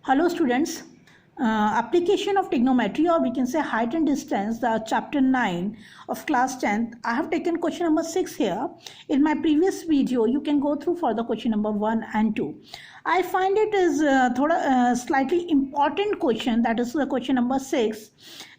Hello students, application of trigonometry, or we can say height and distance, the chapter 9 of class 10th. I have taken question number 6 here. In my previous video you can go through for the question number 1 and 2. I find it is slightly important question, that is the question number 6.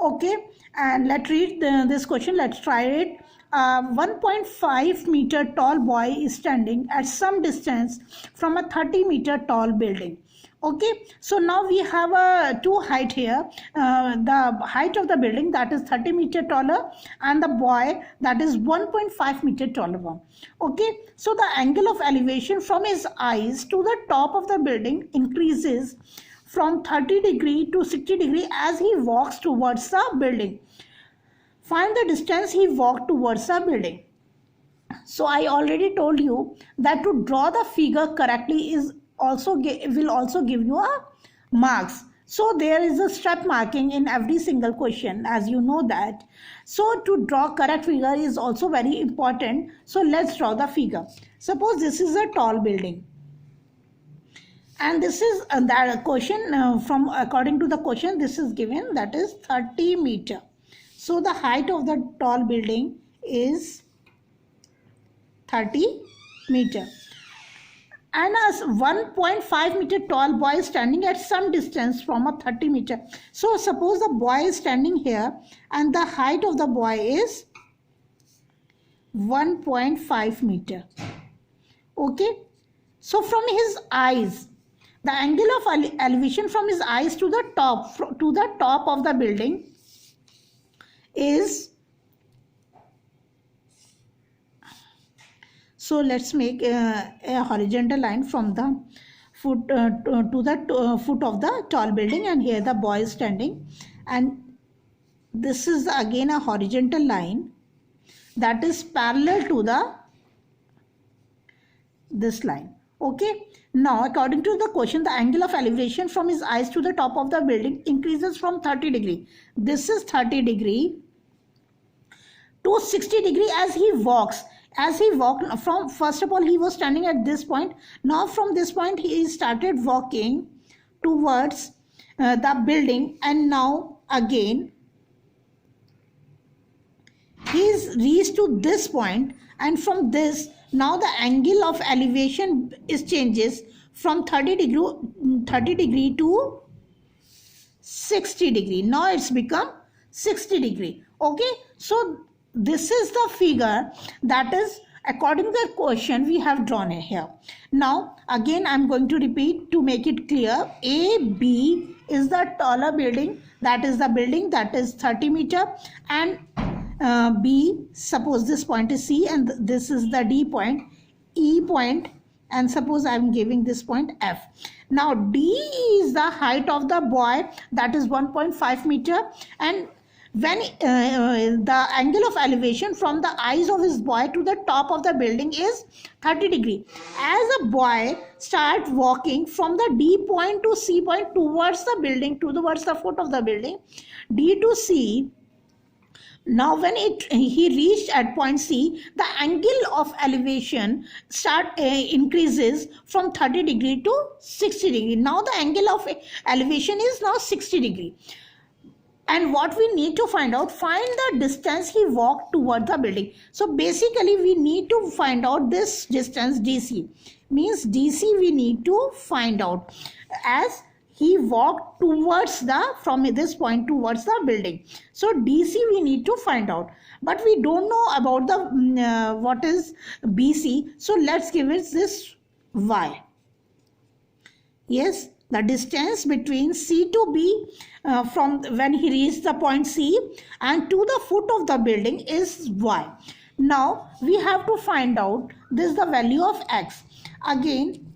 Okay, and let's read this question. Let's try it. 1.5 meter tall boy is standing at some distance from a 30 meter tall building. Okay, so now we have a two height here. The height of the building, that is 30 meter taller, and the boy, that is 1.5 meter taller one. Okay, so the angle of elevation from his eyes to the top of the building increases from 30 degree to 60 degree as he walks towards the building. Find the distance he walked towards the building. So I already told you that to draw the figure correctly is will also give you a marks. So there is a step marking in every single question, as you know that. So to draw correct figure is also very important. So let's draw the figure. Suppose this is a tall building, and this is that question from according to the question, this is given, that is 30 meter. So the height of the tall building is 30 meter. And a 1.5 meter tall boy is standing at some distance from a 30 meter. So suppose the boy is standing here and the height of the boy is 1.5 meter. Okay. So from his eyes, the angle of elevation from his eyes to the top of the building is, so let's make a horizontal line from the foot to the foot of the tall building, and here the boy is standing, and this is again a horizontal line that is parallel to this line. Okay, now according to the question, the angle of elevation from his eyes to the top of the building increases from 30 degree. This is 30 degree to 60 degree as he walks. As he walked from, first of all he was standing at this point. Now from this point he started walking towards the building, and now again he is reached to this point, and from this now the angle of elevation is changes from 30 degree to 60 degree. Now it's become 60 degree. Okay, so this is the figure that is according to the question we have drawn here. Now again I'm going to repeat to make it clear. A, B is the taller building, that is the building that is 30 meter, and B, suppose this point is C and this is the D point, E point, and suppose I'm giving this point F. Now D is the height of the boy, that is 1.5 meter, and when the angle of elevation from the eyes of his boy to the top of the building is 30 degree. As a boy starts walking from the D point to C point towards the building, towards the foot of the building, D to C, now when he reached at point C, the angle of elevation increases from 30 degree to 60 degree. Now the angle of elevation is now 60 degree. And what we need to find the distance he walked toward the building. So basically we need to find out this distance DC. Means DC we need to find out as he walked towards from this point towards the building. So DC we need to find out. But we don't know about the what is BC. So let's give it this Y. Yes, the distance between C to B from when he reached the point C and to the foot of the building is Y. Now we have to find out this the value of X. Again,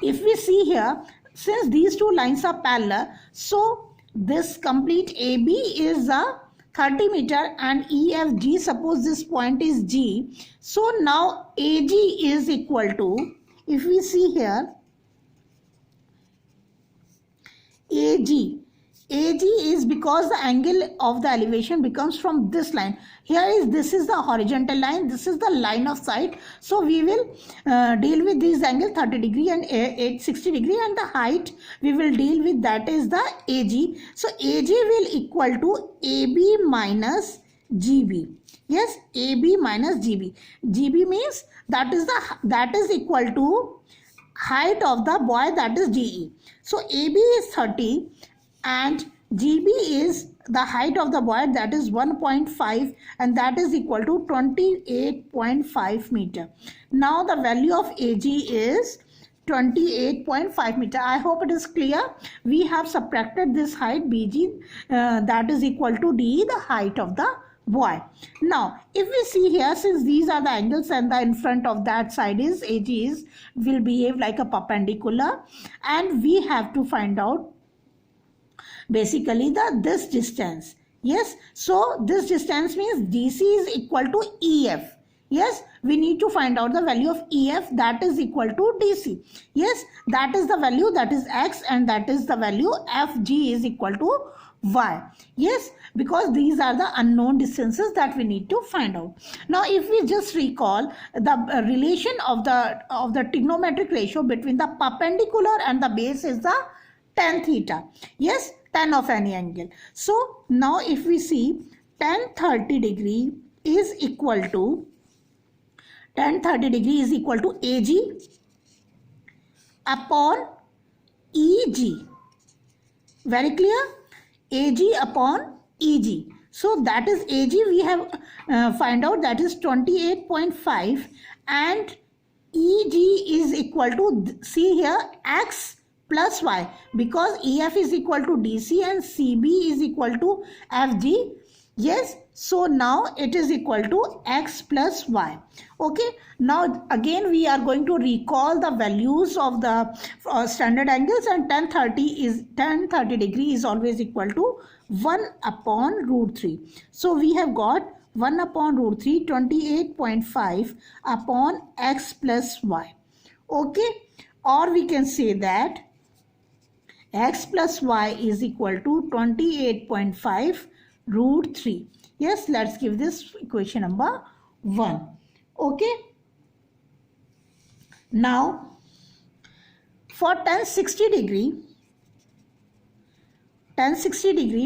if we see here, since these two lines are parallel, so this complete AB is a 30 meter and EFG, suppose this point is G. So now AG is equal to, if we see here, AG AG is because the angle of the elevation becomes from this line. This is the horizontal line, this is the line of sight. So we will deal with this angle 30 degree and 60 degree, and the height we will deal with, that is the AG. So AG will equal to AB minus GB. Yes, AB minus GB. GB means that is equal to height of the boy, that is DE. So AB is 30 and GB is the height of the boy, that is 1.5, and that is equal to 28.5 meter. Now the value of AG is 28.5 meter. I hope it is clear. We have subtracted this height BG, that is equal to DE, the height of the boy. Now if we see here, since these are the angles and the in front of that side is AG will behave like a perpendicular, and we have to find out basically this distance. Yes, so this distance means DC is equal to EF. Yes, we need to find out the value of EF, that is equal to DC. Yes, that is the value, that is X, and that is the value FG is equal to Y. Yes, because these are the unknown distances that we need to find out. Now if we just recall the relation of the trigonometric ratio between the perpendicular and the base is the tan theta. Yes, tan of any angle. So now if we see, tan 30 degree is equal to AG upon EG. Very clear? AG upon EG. So that is AG we have find out, that is 28.5, and EG is equal to, see here, X plus Y, because EF is equal to DC and CB is equal to FG. Yes, so now it is equal to X plus Y. Okay, now again we are going to recall the values of the standard angles, and tan 30 degree is always equal to 1 upon root 3. So we have got 1 upon root 3, 28.5 upon X plus Y. Okay, or we can say that X plus Y is equal to 28.5 root 3. Yes, let's give this equation number 1. Okay, now for tan 60 degree,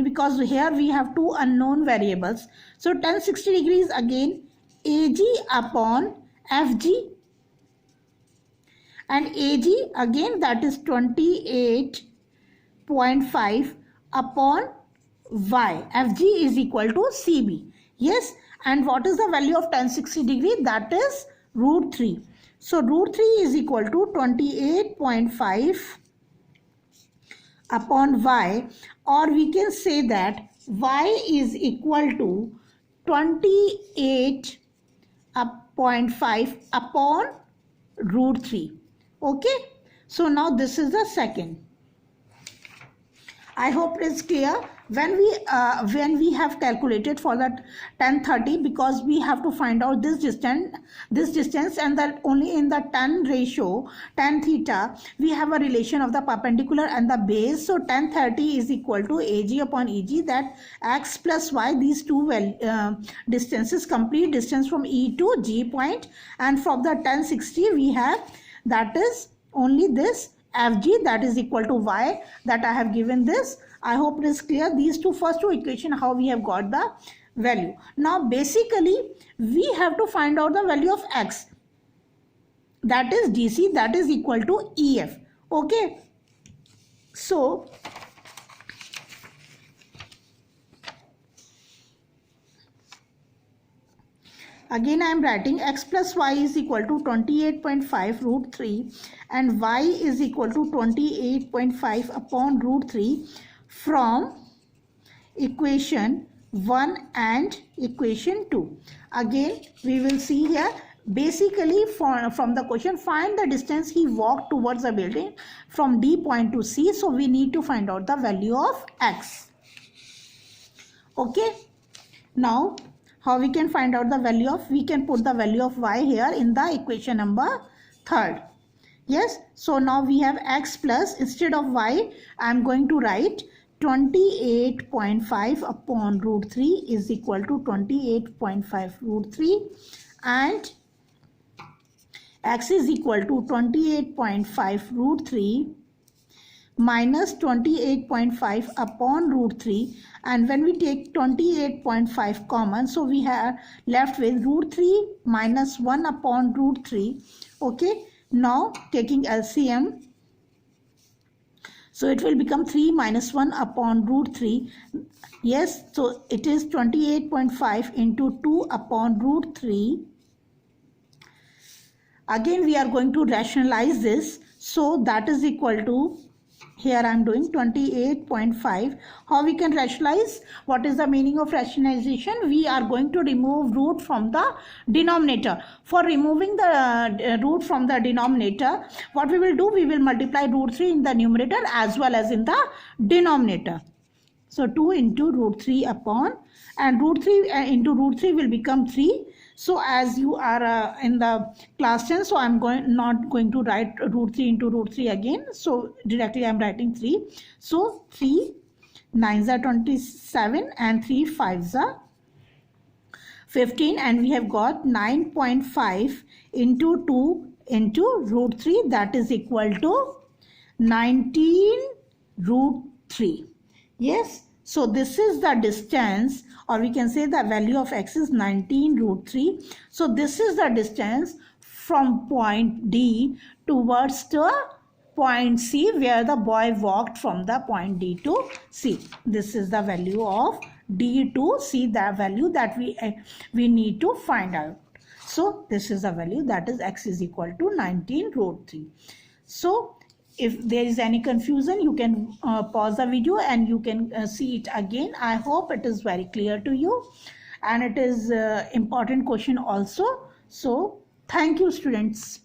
because here we have two unknown variables, so tan 60 degrees again AG upon FG, and AG again, that is 28.5 upon Y. FG is equal to CB. Yes, and what is the value of tan 60 degree? That is root 3. So root 3 is equal to 28.5 upon Y, or we can say that Y is equal to 28.5 upon root 3. Okay, so now this is the second. I hope it is clear. When we have calculated for that tan 30, because we have to find out this distance, and that only in the tan ratio, tan theta, we have a relation of the perpendicular and the base. So tan 30 is equal to AG upon EG, that X plus Y, these two distances, complete distance from E to G point, and from the tan 60 we have, that is only this FG, that is equal to Y, that I have given this. I hope it is clear. These first two equations, how we have got the value. Now basically we have to find out the value of X, that is DC, that is equal to EF. Okay, so again I am writing X plus Y is equal to 28.5 root 3 and Y is equal to 28.5 upon root 3 from equation 1 and equation 2. Again we will see here, basically from the question, find the distance he walked towards the building from D point to C. So we need to find out the value of X. Okay, now how we can find out the value of, we can put the value of Y here in the equation number 3rd. Yes, so now we have X plus, instead of Y I am going to write 28.5 upon root 3 is equal to 28.5 root 3, and x is equal to 28.5 root 3 minus 28.5 upon root 3, and when we take 28.5 common, so we have left with root 3 minus 1 upon root 3. Okay, now taking LCM, so it will become 3 minus 1 upon root 3. Yes, so it is 28.5 into 2 upon root 3. Again we are going to rationalize this, so that is equal to, here I am doing 28.5. How we can rationalize? What is the meaning of rationalization? We are going to remove root from the denominator. For removing the root from the denominator, what we will do? We will multiply root 3 in the numerator as well as in the denominator. So 2 into root 3 upon, and root 3 into root 3 will become 3. So as you are in the class 10, so I am not going to write root 3 into root 3 again. So directly I am writing 3. So 3 9s are 27 and 3 5s are 15, and we have got 9.5 into 2 into root 3, that is equal to 19 root 3. Yes, so this is the distance, or we can say the value of x is 19 root 3. So this is the distance from point D towards the point C, where the boy walked from the point D to C. This is the value of D to C, the value that we need to find out. So this is the value, that is x is equal to 19 root 3. So if there is any confusion, you can pause the video and you can see it again. I hope it is very clear to you, and it is important question also. So thank you, students.